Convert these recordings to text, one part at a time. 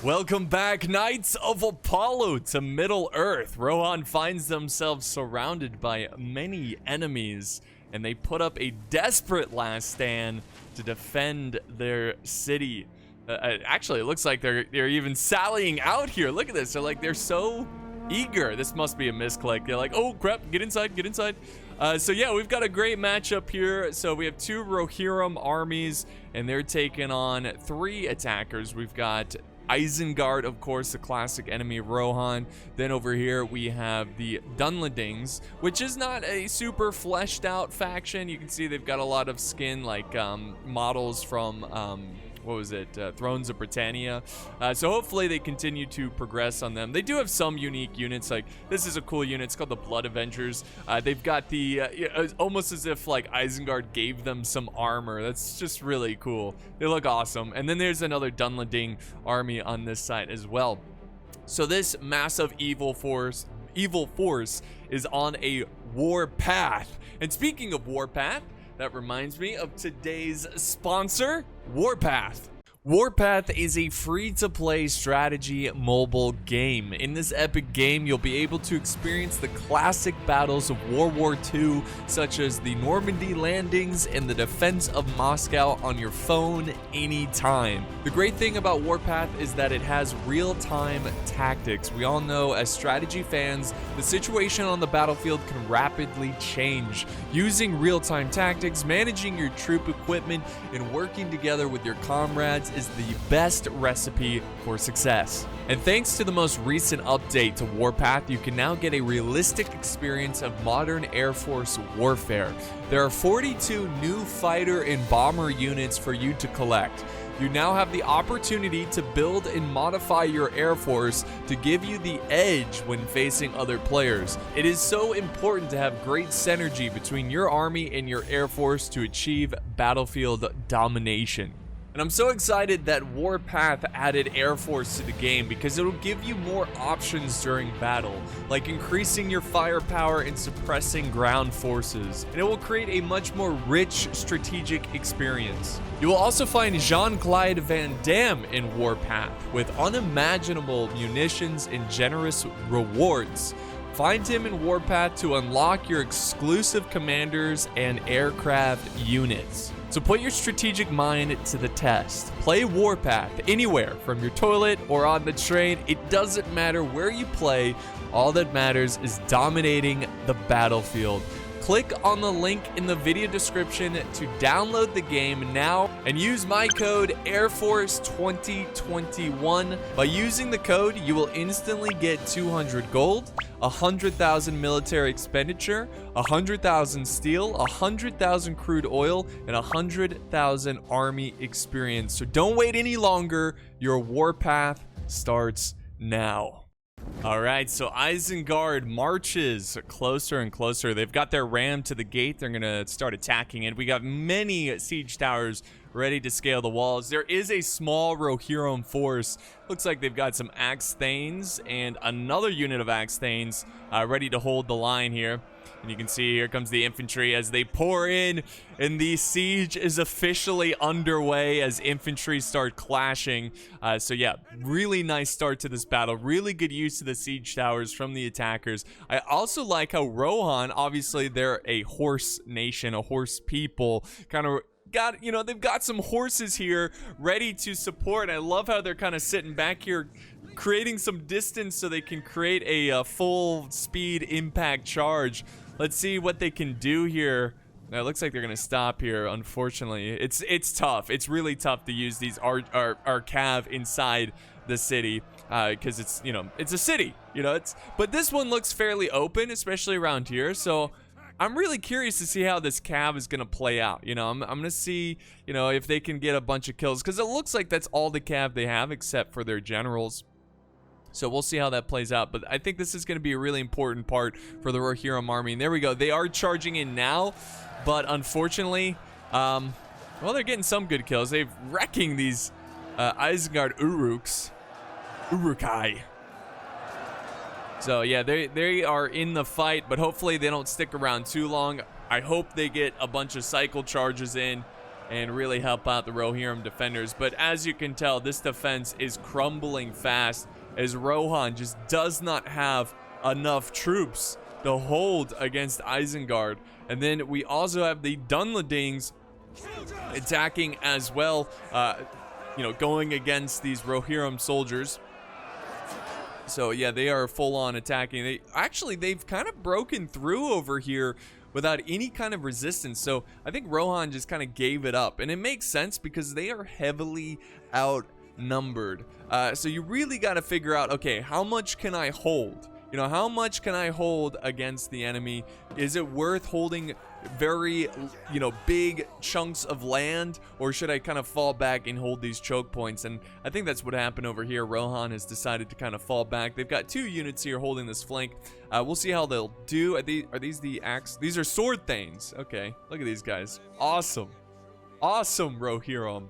Welcome back, Knights of Apollo, to Middle Earth. Rohan finds themselves surrounded by many enemies, and they put up a desperate last stand to defend their city. Actually, it looks like they're even sallying out here. Look at this. They're so eager. This must be a misclick. They're like, oh crap, get inside, get inside. So yeah, we've got a great matchup here. So we have two Rohirrim armies, and they're taking on 3 attackers. We've got Isengard, of course, the classic enemy of Rohan. Then over here we have the Dunlendings, which is not a super fleshed out faction. You can see they've got a lot of skin, like models from what was it, Thrones of Britannia. So hopefully they continue to progress on them. They do have some unique units, like this is a cool unit. It's called the Blood Avengers. They've got the almost as if like Isengard gave them some armor. That's just really cool. They look awesome. And then there's another Dunlending army on this side as well. So this massive evil force is on a warpath. And speaking of warpath, that reminds me of today's sponsor, Warpath. Warpath is a free-to-play strategy mobile game. In this epic game, you'll be able to experience the classic battles of World War II, such as the Normandy landings and the defense of Moscow on your phone anytime. The great thing about Warpath is that it has real-time tactics. We all know, as strategy fans, the situation on the battlefield can rapidly change. Using real-time tactics, managing your troop equipment, and working together with your comrades is the best recipe for success. And thanks to the most recent update to Warpath, you can now get a realistic experience of modern Air Force warfare. There are 42 new fighter and bomber units for you to collect. You now have the opportunity to build and modify your Air Force to give you the edge when facing other players. It is so important to have great synergy between your army and your Air Force to achieve battlefield domination. And I'm so excited that Warpath added Air Force to the game because it'll give you more options during battle, like increasing your firepower and suppressing ground forces. And it will create a much more rich strategic experience. You will also find Jean-Claude Van Damme in Warpath with unimaginable munitions and generous rewards. Find him in Warpath to unlock your exclusive commanders and aircraft units. So put your strategic mind to the test. Play Warpath anywhere, from your toilet or on the train. It doesn't matter where you play. All that matters is dominating the battlefield. Click on the link in the video description to download the game now and use my code AirForce2021. By using the code, you will instantly get 200 gold, 100,000 military expenditure, 100,000 steel, 100,000 crude oil, and 100,000 army experience. So don't wait any longer. Your Warpath starts now. All right, so Isengard marches closer and closer. They've got their ram to the gate. They're going to start attacking it. We got many siege towers ready to scale the walls. There is a small Rohirrim force. Looks like they've got some axe thanes and another unit of axe thanes ready to hold the line here. And you can see here comes the infantry as they pour in, and the siege is officially underway as infantry start clashing. So yeah, really nice start to this battle. Really good use of the siege towers from the attackers. I also like how Rohan, obviously they're a horse nation, a horse people, kind of got, you know, they've got some horses here ready to support. I love how they're kind of sitting back here creating some distance so they can create a full speed impact charge. Let's see what they can do here. Now, it looks like they're gonna stop here. Unfortunately, it's tough. It's really tough to use these cav inside the city because it's, you know, it's a city. You know, but this one looks fairly open, especially around here. So I'm really curious to see how this cav is gonna play out. You know, I'm gonna see, you know, if they can get a bunch of kills, because it looks like that's all the cav they have except for their generals. So we'll see how that plays out. But I think this is going to be a really important part for the Rohirrim army. And there we go. They are charging in now. But unfortunately, well, they're getting some good kills. They're wrecking these Isengard Urukai. So yeah, they are in the fight. But hopefully they don't stick around too long. I hope they get a bunch of cycle charges in. and really help out the Rohirrim defenders. But as you can tell, this defense is crumbling fast as Rohan just does not have enough troops to hold against Isengard. And then we also have the Dunlendings attacking as well, you know, going against these Rohirrim soldiers. So yeah, they are full on attacking. They've kind of broken through over here without any kind of resistance. So I think Rohan just kind of gave it up, and it makes sense because they are heavily outnumbered. So you really got to figure out, okay, how much can I hold? You know, how much can I hold against the enemy? Is it worth holding very, you know, big chunks of land, or should I kind of fall back and hold these choke points? And I think that's what happened over here. Rohan has decided to kind of fall back. They've got 2 units here holding this flank. We'll see how they'll do. Are these the axe? These are sword thanes. Okay, look at these guys. Awesome. Awesome, Rohirrim.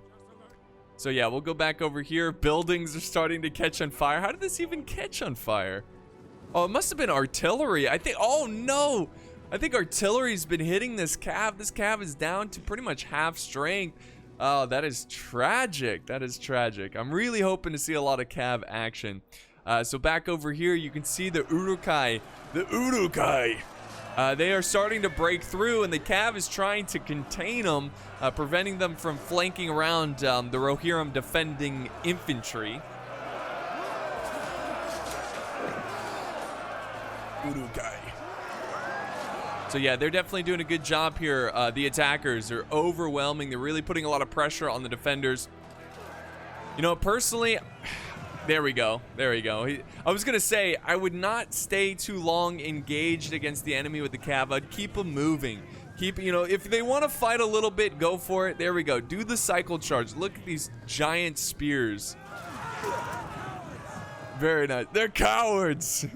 So yeah, we'll go back over here. Buildings are starting to catch on fire. How did this even catch on fire? Oh, it must have been artillery. I think, oh no! I think artillery's been hitting this cav. This cav is down to pretty much half strength. Oh, that is tragic. That is tragic. I'm really hoping to see a lot of cav action. So back over here, you can see the Uruk-hai. The Uruk-hai. They are starting to break through, and the cav is trying to contain them, preventing them from flanking around the Rohirrim defending infantry. Uruk-hai. So yeah, they're definitely doing a good job here. The attackers are overwhelming. They're really putting a lot of pressure on the defenders. You know, personally, there we go. There we go. I was going to say, I would not stay too long engaged against the enemy with the cav. I'd keep them moving. Keep, you know, if they want to fight a little bit, go for it. There we go. Do the cycle charge. Look at these giant spears. Very nice. They're cowards.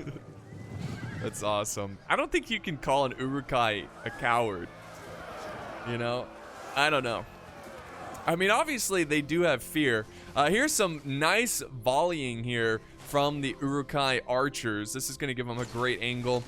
That's awesome. I don't think you can call an Uruk-hai a coward. You know? I don't know. I mean, obviously, they do have fear. Here's some nice volleying here from the Uruk-hai archers. This is going to give them a great angle.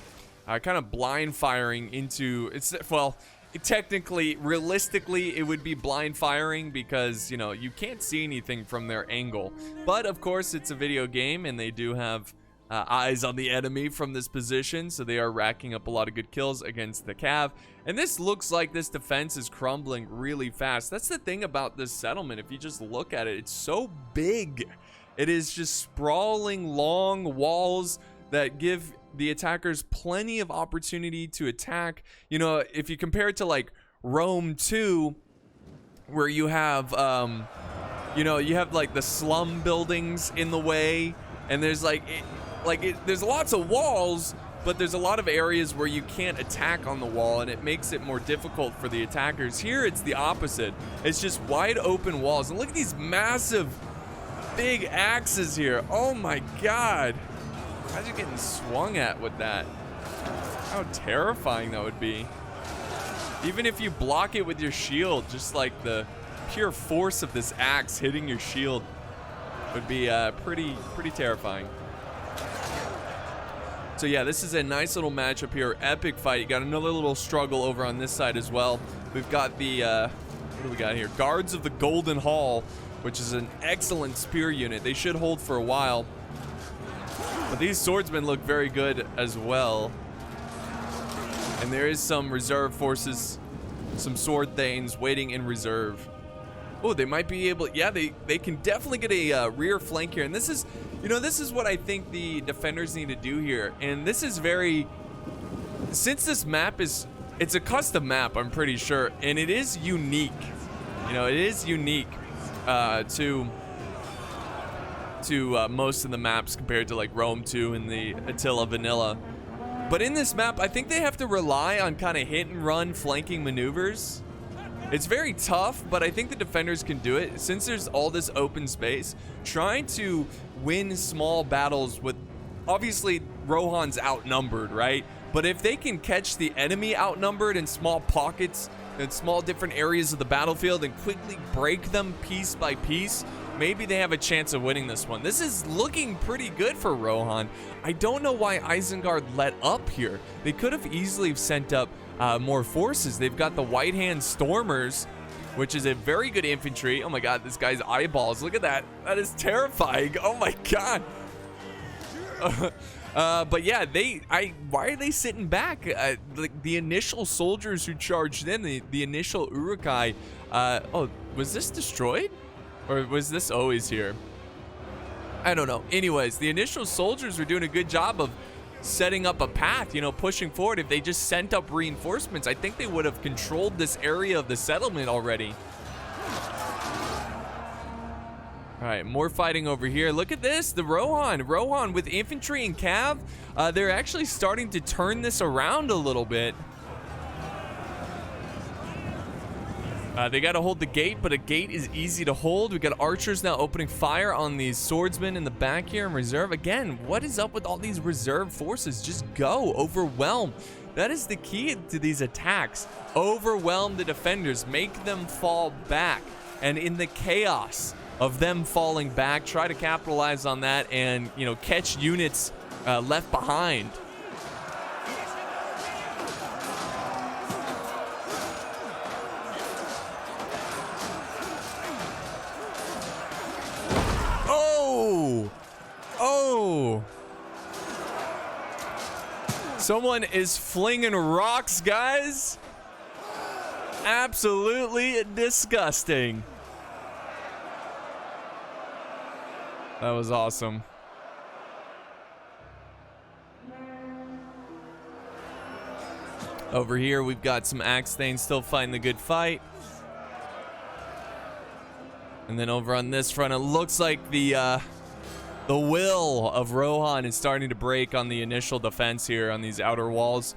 Kind of blind firing into... Well, technically, realistically, it would be blind firing because, you know, you can't see anything from their angle. But, of course, it's a video game, and they do have... eyes on the enemy from this position, so they are racking up a lot of good kills against the cav. And this looks like this defense is crumbling really fast. That's the thing about this settlement. If you just look at it, it's so big. It is just sprawling long walls that give the attackers plenty of opportunity to attack. You know, if you compare it to like Rome 2, where you have you know, you have like the slum buildings in the way, and there's there's lots of walls, but there's a lot of areas where you can't attack on the wall, and it makes it more difficult for the attackers. Here, it's the opposite. It's just wide open walls. And look at these massive, big axes here. Oh my God. Imagine getting swung at with that. How terrifying that would be. Even if you block it with your shield, just like the pure force of this axe hitting your shield would be pretty terrifying. So yeah, this is a nice little matchup here. Epic fight. You got another little struggle over on this side as well. We've got the, what do we got here? Guards of the Golden Hall, which is an excellent spear unit. They should hold for a while. But these swordsmen look very good as well. And there is some reserve forces, some sword thanes waiting in reserve. Oh, they might be able, yeah, they can definitely get a rear flank here. And this is, you know, this is what I think the defenders need to do here. And this is very, since this map is, it's a custom map, I'm pretty sure. And it is unique. You know, it is unique to most of the maps compared to like Rome 2 and the Attila Vanilla. But in this map, I think they have to rely on kind of hit and run flanking maneuvers. It's very tough, but I think the defenders can do it. Since there's all this open space, trying to win small battles with, obviously, Rohan's outnumbered, right? But if they can catch the enemy outnumbered in small pockets, in small different areas of the battlefield, and quickly break them piece by piece, maybe they have a chance of winning this one. This is looking pretty good for Rohan. I don't know why Isengard let up here. They could have easily sent up more forces. They've got the White Hand Stormers which is a very good infantry. Oh my god, this guy's eyeballs. Look at that. That is terrifying. Oh my god. But yeah, why are they sitting back? The initial soldiers who charged in, the initial Uruk-hai, oh, was this destroyed? Or was this always here? I don't know. Anyways, the initial soldiers were doing a good job of setting up a path, you know, pushing forward. If they just sent up reinforcements, I think they would have controlled this area of the settlement already. All right, more fighting over here. Look at this, the Rohan with infantry and cav. They're actually starting to turn this around a little bit. They got to hold the gate, but a gate is easy to hold. We got archers now opening fire on these swordsmen in the back here in reserve. Again, what is up with all these reserve forces? Just go, overwhelm. That is the key to these attacks. Overwhelm the defenders, make them fall back. And in the chaos of them falling back, try to capitalize on that and, you know, catch units left behind. Oh! Someone is flinging rocks, guys. Absolutely disgusting. That was awesome. Over here, we've got some Axe Thanes still fighting the good fight. And then over on this front, it looks like the will of Rohan is starting to break on the initial defense here on these outer walls.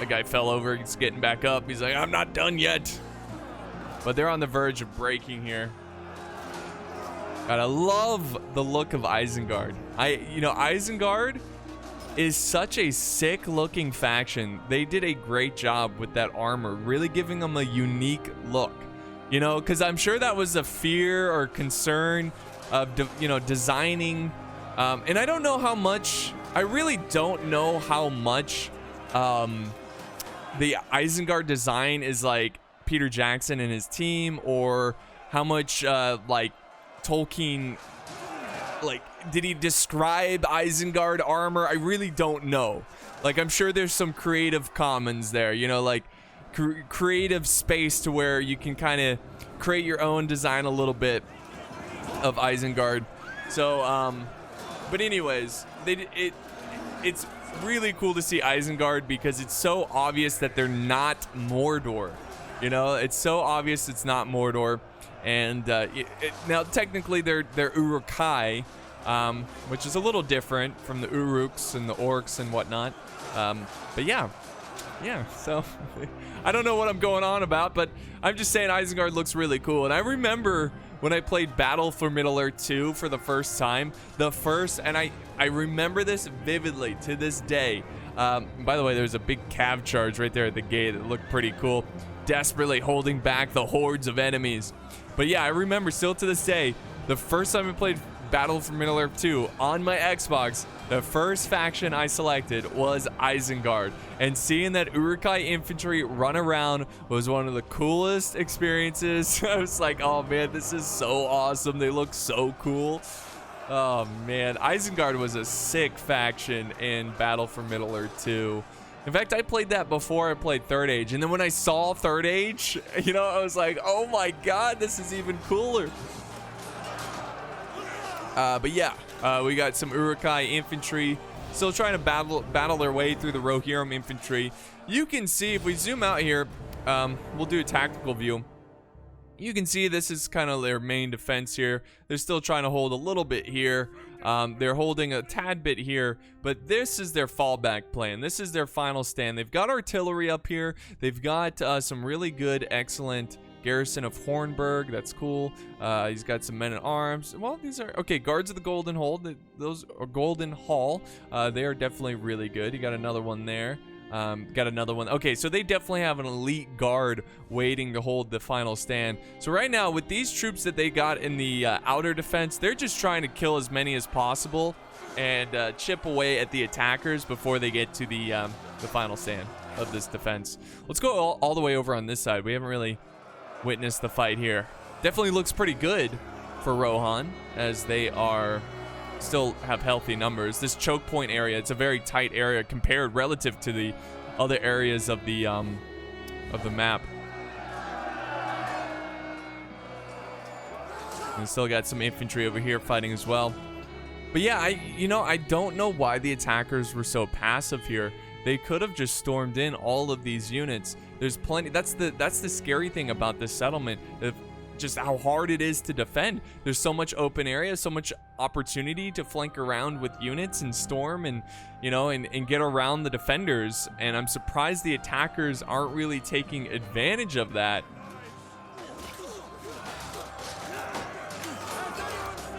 The guy fell over, he's getting back up. He's like, I'm not done yet. But they're on the verge of breaking here. God, I love the look of Isengard. You know, Isengard is such a sick looking faction. They did a great job with that armor, really giving them a unique look. You know, because I'm sure that was a fear or concern of, you know, designing. And I don't know how much, I really don't know how much the Isengard design is like Peter Jackson and his team, or how much like Tolkien, like, did he describe Isengard armor? I really don't know. Like, I'm sure there's some creative commons there, you know, like creative space to where you can kind of create your own design a little bit of Isengard. So, but anyways, it's really cool to see Isengard because it's so obvious that they're not Mordor. You know, it's so obvious it's not Mordor. And now technically they're Uruk-hai, which is a little different from the Uruks and the Orcs and whatnot. But yeah, so I don't know what I'm going on about, but I'm just saying Isengard looks really cool. And I remember when I played Battle for Middle-earth 2 for the first time, and I remember this vividly to this day. By the way, there's a big cav charge right there at the gate that looked pretty cool, desperately holding back the hordes of enemies. But yeah, I remember still to this day, the first time I played Battle for Middle-earth 2 on my Xbox, the first faction I selected was Isengard. And seeing that Uruk-hai infantry run around was one of the coolest experiences. I was like, oh man, this is so awesome. They look so cool. Oh man, Isengard was a sick faction in Battle for Middle-earth 2. In fact, I played that before I played Third Age. And then when I saw Third Age, you know, I was like, oh my god, this is even cooler. But yeah, we got some Uruk-hai infantry still trying to battle their way through the Rohirrim infantry. You can see, if we zoom out here, we'll do a tactical view. You can see this is kind of their main defense here. They're still trying to hold a little bit here. They're holding a tad bit here, but this is their fallback plan. This is their final stand. They've got artillery up here. They've got some really good, excellent garrison of Hornburg. That's cool. He's got some men at arms. Well, these are okay. Guards of the Golden Hall. Those are Golden Hall. They are definitely really good. You got another one there. Got another one. Okay, so they definitely have an elite guard waiting to hold the final stand. So right now, with these troops that they got in the outer defense, they're just trying to kill as many as possible and chip away at the attackers before they get to the final stand of this defense. Let's go all the way over on this side. We haven't really witness the fight here. Definitely looks pretty good for Rohan, as they are still have healthy numbers. This choke point area, it's a very tight area compared relative to the other areas of the map. And still got some infantry over here fighting as well. But yeah, I don't know why the attackers were so passive here. They could have just stormed in all of these units. There's plenty. That's the scary thing about this settlement, of just how hard it is to defend. There's so much open area, so much opportunity to flank around with units and storm and and get around the defenders. And I'm surprised the attackers aren't really taking advantage of that.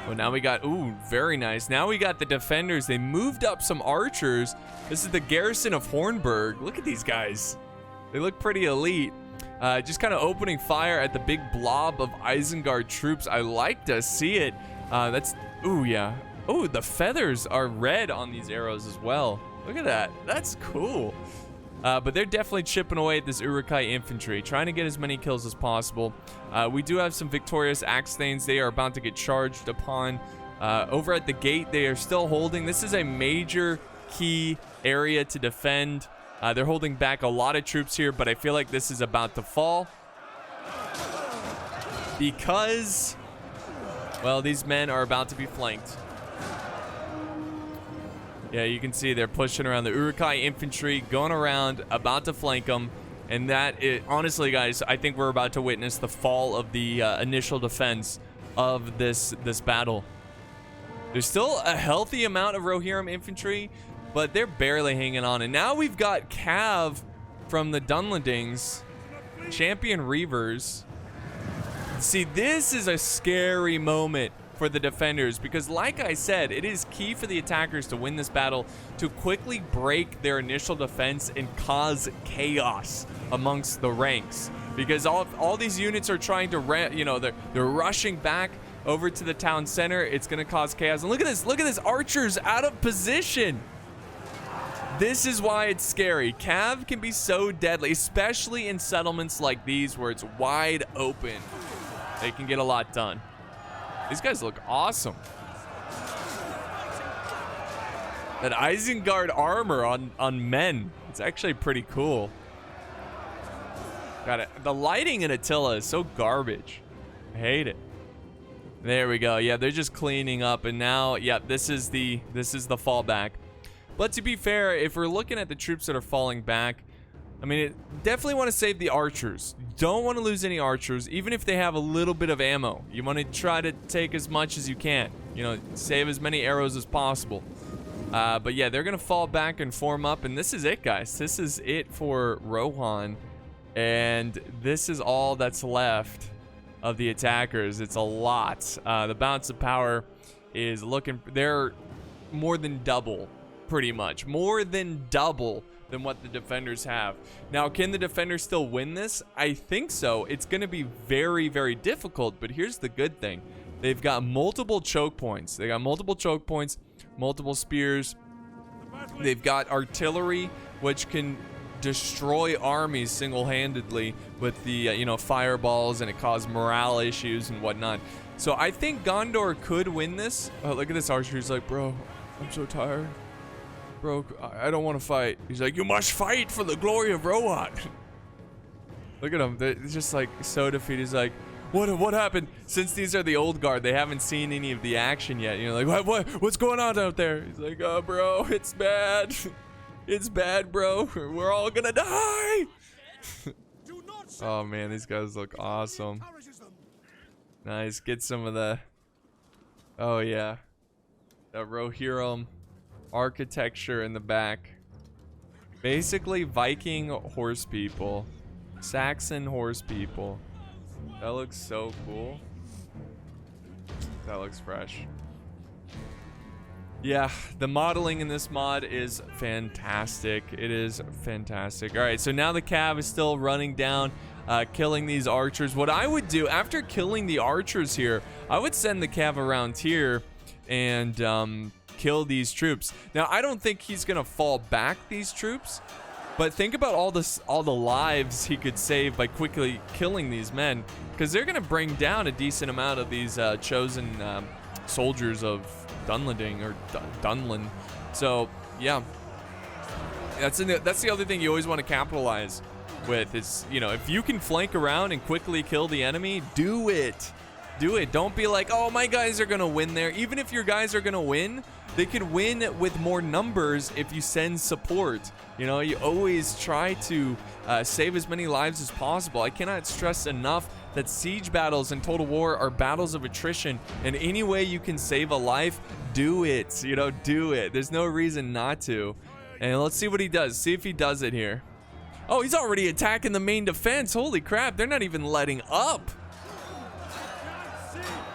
Well, now we got, ooh, very nice. Now we got the defenders. They moved up some archers. This is the garrison of Hornburg. Look at these guys. They look pretty elite. Just kind of opening fire at the big blob of Isengard troops. I like to see it. Ooh, yeah. Ooh, the feathers are red on these arrows as well. Look at that. That's cool. But they're definitely chipping away at this Uruk-hai infantry, trying to get as many kills as possible. We do have some victorious axe thanes. They are about to get charged upon. Over at the gate, they are still holding. This is a major key area to defend. They're holding back a lot of troops here, but I feel like this is about to fall. Because, well, these men are about to be flanked. Yeah, you can see they're pushing around the Uruk-hai infantry, going around, about to flank them. And honestly, guys, I think we're about to witness the fall of the initial defense of this battle. There's still a healthy amount of Rohirrim infantry, but they're barely hanging on. And now we've got Cav from the Dunlendings, champion Reavers. See, this is a scary moment for the defenders, because like I said, it is key for the attackers to win this battle to quickly break their initial defense and cause chaos amongst the ranks, because all these units are trying to they're rushing back over to the town center. It's going to cause chaos. And look at this archers out of position. This is why it's scary. Cav can be so deadly, especially in settlements like these where it's wide open. They can get a lot done. These guys look awesome. That Isengard armor on men, it's actually pretty cool. Got it. The lighting in Attila is so garbage. I hate it. There we go. Yeah, they're just cleaning up, and now, yeah, this is the fallback. But to be fair, if we're looking at the troops that are falling back, I mean, definitely want to save the archers. Don't want to lose any archers, even if they have a little bit of ammo. You want to try to take as much as you can. Save as many arrows as possible. But yeah, they're going to fall back and form up. And this is it, guys. This is it for Rohan. And this is all that's left of the attackers. It's a lot. The balance of power is they're more than double, pretty much. More than double than what the defenders have. Now, can the defenders still win this? I think so. It's going to be very, very difficult, but here's the good thing. They've got multiple choke points. They got multiple choke points, multiple spears. They've got artillery, which can destroy armies single-handedly with the, fireballs, and it causes morale issues and whatnot. So I think Gondor could win this. Oh, look at this archer. He's like, bro, I'm so tired. Bro, I don't want to fight. He's like, you must fight for the glory of Rohan. Look at him. They're just like so defeated. He's like, what happened? Since these are the old guard, they haven't seen any of the action yet. Like, what's going on out there? He's like, oh, bro, it's bad. It's bad, bro. We're all gonna die. Oh man, these guys look awesome. Nice. Get some of the. Oh yeah, the Rohirrim architecture in the back. Basically Viking horse people, Saxon horse people. That looks so cool. That looks fresh. Yeah, the modeling in this mod is fantastic. It is fantastic. All right, so now the Cav is still running down, killing these archers. What I would do after killing the archers here, I would send the Cav around here and kill these troops. Now, I don't think he's gonna fall back these troops. But think about all the lives he could save by quickly killing these men, because they're gonna bring down a decent amount of these chosen soldiers of Dunlending or Dunlin. So yeah, that's the other thing you always want to capitalize with is, you know, if you can flank around and quickly kill the enemy, do it. Do it. Don't be like, oh, my guys are gonna win there. Even if your guys are gonna win, they could win with more numbers if you send support. You know, you always try to save as many lives as possible. I cannot stress enough that siege battles in Total War are battles of attrition, and any way you can save a life, do it. You know, do it. There's no reason not to. And let's see what he does. See if he does it here. Oh, he's already attacking the main defense. Holy crap, they're not even letting up.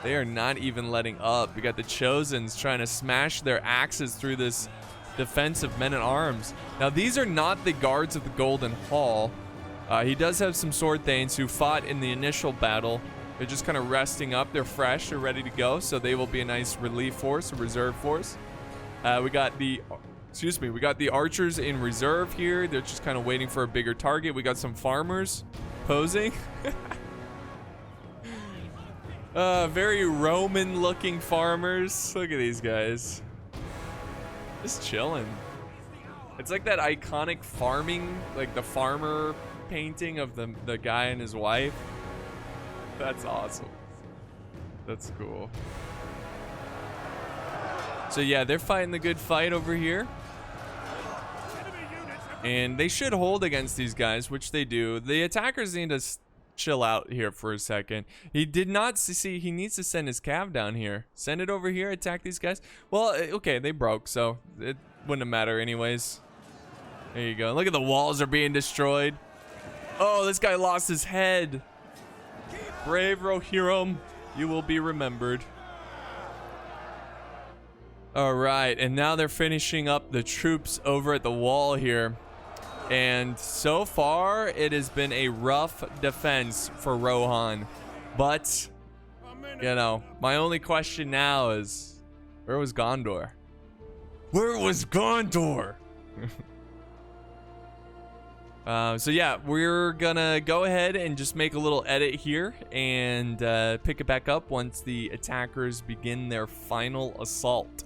They are not even letting up. We got the Chosens trying to smash their axes through this defensive men-at-arms. Now, these are not the guards of the Golden Hall. He does have some sword thanes who fought in the initial battle. They're just kind of resting up. They're fresh. They're ready to go. So they will be a nice relief force, a reserve force. We got the archers in reserve here. They're just kind of waiting for a bigger target. We got some farmers posing. Very Roman looking farmers. Look at these guys. Just chilling. It's like that iconic farming, like the farmer painting of the guy and his wife. That's awesome. That's cool. So yeah, they're fighting the good fight over here. And they should hold against these guys, which they do. The attackers need to chill out here for a second. He did not see, he needs to send his cav down here. Send it over here, attack these guys. Well, okay, they broke, so it wouldn't matter anyways. There you go. Look at the walls are being destroyed. Oh, this guy lost his head. Brave Rohirrim, you will be remembered. All right, and now they're finishing up the troops over at the wall here. And so far, it has been a rough defense for Rohan. But, you know, my only question now is, where was Gondor? Where was Gondor? So yeah, we're gonna go ahead and just make a little edit here and pick it back up once the attackers begin their final assault.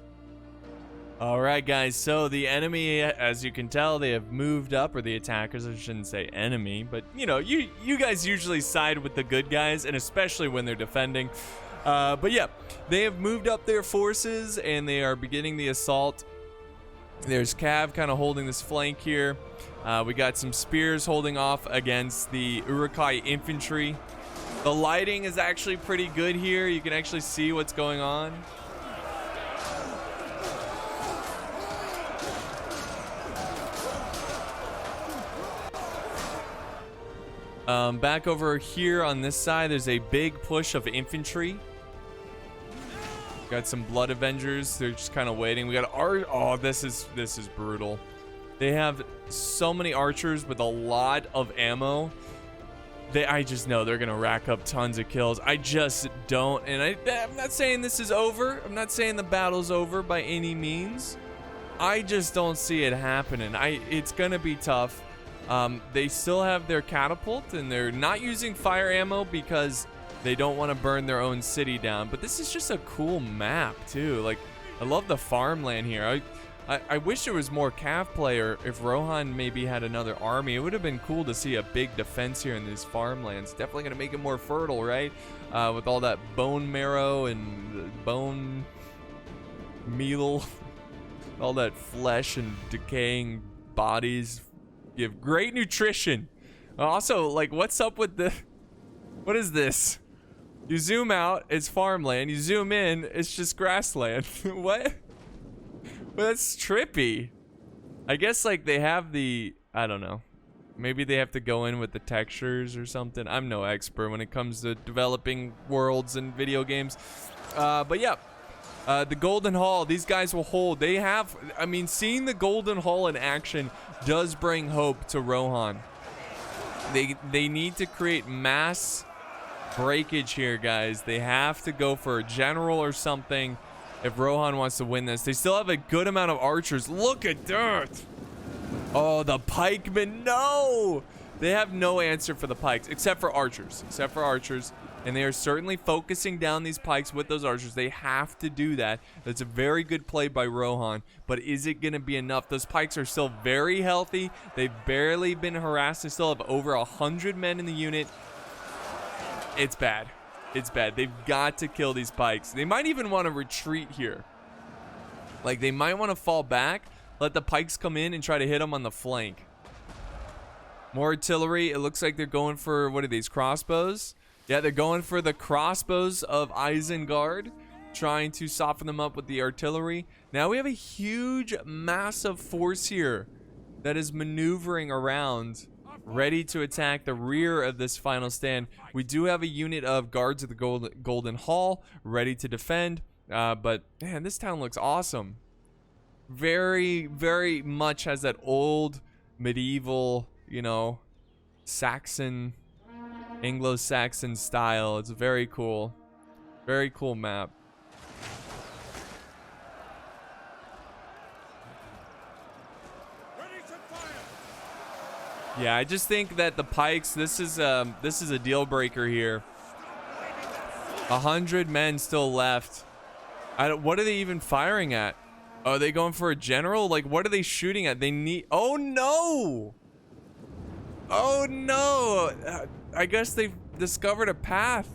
All right, guys, so the enemy, as you can tell, they have moved up, or the attackers, I shouldn't say enemy, but you know, you guys usually side with the good guys, and especially when they're defending. But yeah, they have moved up their forces and they are beginning the assault. There's Cav kind of holding this flank here. We got some spears holding off against the Uruk-hai infantry. The lighting is actually pretty good here. You can actually see what's going on. Back over here on this side, there's a big push of infantry. Got some blood avengers. They're just kind of waiting. We got oh, this is brutal. They have so many archers with a lot of ammo. I just know they're gonna rack up tons of kills. I just don't, and I'm not saying this is over. I'm not saying the battle's over by any means. I just don't see it happening. It's gonna be tough. They still have their catapult, and they're not using fire ammo because they don't want to burn their own city down. But this is just a cool map too. Like, I love the farmland here. I wish there was more Cav player. If Rohan maybe had another army, it would have been cool to see a big defense here in these farmlands. Definitely gonna make it more fertile, right? With all that bone marrow and bone meal, all that flesh and decaying bodies give great nutrition. Also, like, what's up with what is this? You zoom out, it's farmland. You zoom in, it's just grassland. What? Well, that's trippy. I guess, like, they have I don't know. Maybe they have to go in with the textures or something. I'm no expert when it comes to developing worlds and video games. But yeah, the Golden Hall, these guys will hold. They have, I mean, seeing the Golden Hall in action does bring hope to Rohan. They need to create mass breakage here, guys. They have to go for a general or something if Rohan wants to win this. They still have a good amount of archers. Look at that. Oh, the pikemen, no! They have no answer for the pikes, except for archers. And they are certainly focusing down these pikes with those archers. They have to do that. That's a very good play by Rohan. But is it going to be enough? Those pikes are still very healthy. They've barely been harassed. They still have over 100 men in the unit. It's bad. It's bad. They've got to kill these pikes. They might even want to retreat here. Like, they might want to fall back, let the pikes come in and try to hit them on the flank. More artillery. It looks like they're going for, what are these, crossbows? Yeah, they're going for the crossbows of Isengard, trying to soften them up with the artillery. Now we have a huge, massive force here that is maneuvering around, ready to attack the rear of this final stand. We do have a unit of guards of the Golden Hall ready to defend, but man, this town looks awesome. Very, very much has that old medieval, you know, Saxon, Anglo-Saxon style. It's very cool map. Yeah, I just think that the pikes, this is a deal breaker here. 100 men still left. What are they even firing at? Are they going for a general? Like, what are they shooting at? They need, oh no! Oh no! I guess they've discovered a path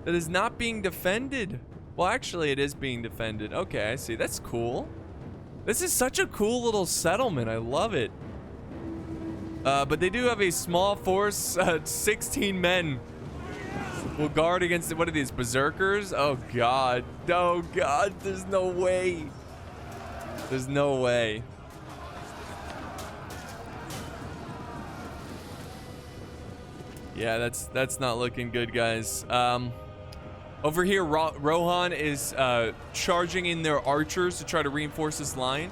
that is not being defended. Well, actually, it is being defended. Okay, I see. That's cool. This is such a cool little settlement. I love it. But they do have a small force. 16 men will guard against, what are these, berserkers? Oh, God. Oh, God. There's no way. There's no way. Yeah, that's not looking good, guys. Over here, Rohan is charging in their archers to try to reinforce this line.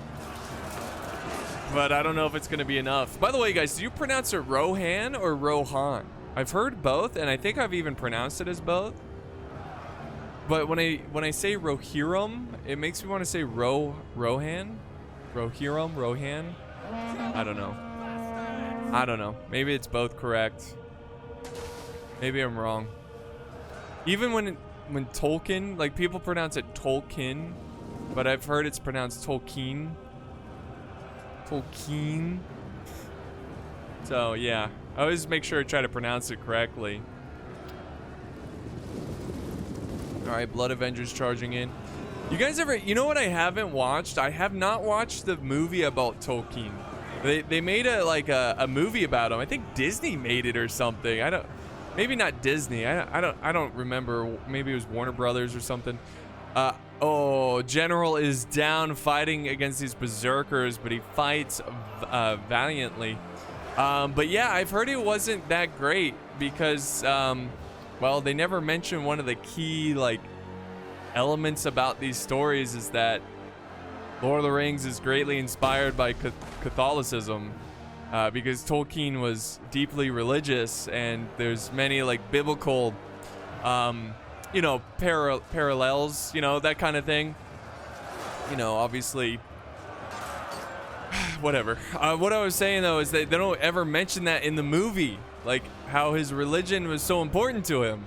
But I don't know if it's going to be enough. By the way, guys, do you pronounce it Rohan or Rohan? I've heard both, and I think I've even pronounced it as both. But when I say Rohirrim, it makes me want to say Rohan? Rohirrim? Rohan? I don't know. I don't know. Maybe it's both correct. Maybe I'm wrong. Even when Tolkien, like, people pronounce it Tolkien, but I've heard it's pronounced Tolkien. Tolkien. So yeah, I always make sure I try to pronounce it correctly. All right, Blood Avengers charging in. You guys ever, you know what I haven't watched? I have not watched the movie about Tolkien. They made a movie about him. I think Disney made it or something. I don't, maybe not Disney. I don't remember. Maybe it was Warner Brothers or something. Oh, General is down fighting against these berserkers, but he fights valiantly. But yeah, I've heard it wasn't that great because, well, they never mention one of the key, like, elements about these stories is that Lord of the Rings is greatly inspired by Catholicism, because Tolkien was deeply religious, and there's many, like, biblical, you know, parallels, you know, that kind of thing. You know, obviously, whatever. What I was saying, though, is that they don't ever mention that in the movie, like, how his religion was so important to him.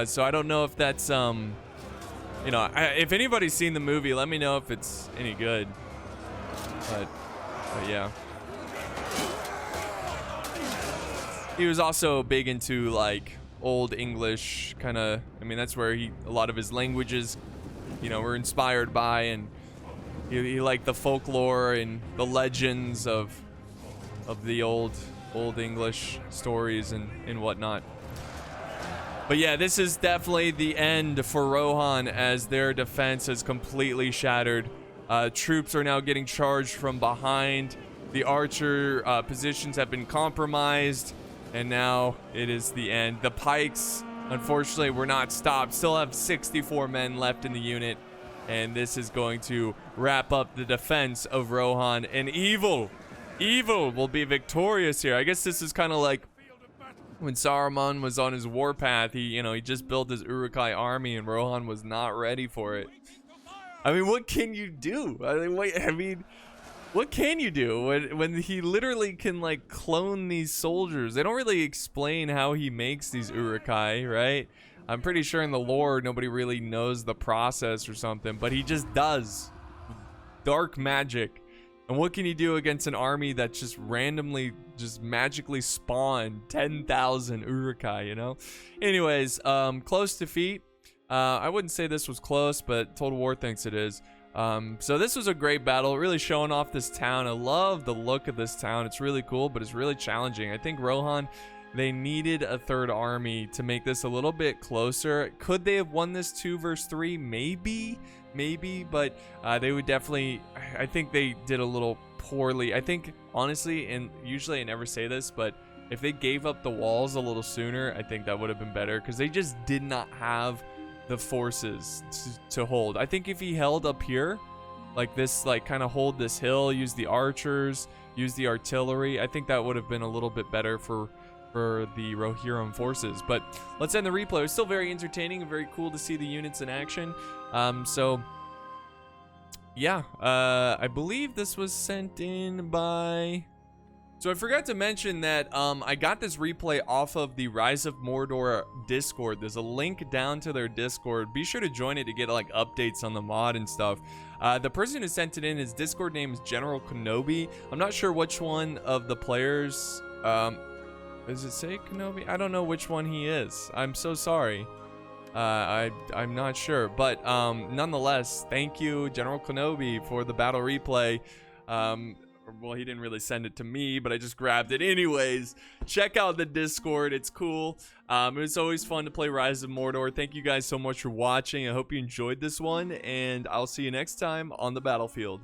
So I don't know if that's, you know, if anybody's seen the movie, let me know if it's any good. But yeah. He was also big into, like, Old English kind of, I mean, that's where a lot of his languages, you know, were inspired by, and he liked the folklore and the legends of the old English stories and whatnot. But yeah, this is definitely the end for Rohan as their defense is completely shattered. Troops are now getting charged from behind. The archer positions have been compromised. And now it is the end. The pikes, unfortunately, were not stopped. Still have 64 men left in the unit. And this is going to wrap up the defense of Rohan. And evil will be victorious here. I guess this is kind of like when Saruman was on his warpath. He just built his Uruk-hai army, and Rohan was not ready for it. I mean, what can you do? What can you do when he literally can like clone these soldiers? They don't really explain how he makes these urukai, right? I'm pretty sure in the lore nobody really knows the process or something, but he just does dark magic. And what can you do against an army that just randomly just magically spawned 10,000 urukai, you know? Anyways, close defeat. I wouldn't say this was close, but Total War thinks it is. So this was a great battle, really showing off this town. I love the look of this town. It's really cool, but it's really challenging. I think Rohan, they needed a third army to make this a little bit closer. Could they have won this 2 versus 3? Maybe, but they would definitely, I think they did a little poorly. I think, honestly, and usually I never say this, but if they gave up the walls a little sooner, I think that would have been better, because they just did not have the forces to hold. I think if he held up here like this, like kind of hold this hill, use the archers, use the artillery, I think that would have been a little bit better for the Rohirrim forces. But let's end the replay. It was still very entertaining and very cool to see the units in action. So yeah, I believe this was sent in by... So I forgot to mention that I got this replay off of the Rise of Mordor Discord. There's a link down to their Discord. Be sure to join it to get like updates on the mod and stuff. The person who sent it in, his Discord name is General Kenobi. I'm not sure which one of the players, does it say Kenobi? I don't know which one he is. I'm so sorry. I'm not sure, but nonetheless, thank you, General Kenobi, for the battle replay. Well, he didn't really send it to me, but I just grabbed it anyways. Check out the Discord. It's cool. It's always fun to play Rise of Mordor. Thank you guys so much for watching. I hope you enjoyed this one, and I'll see you next time on the battlefield.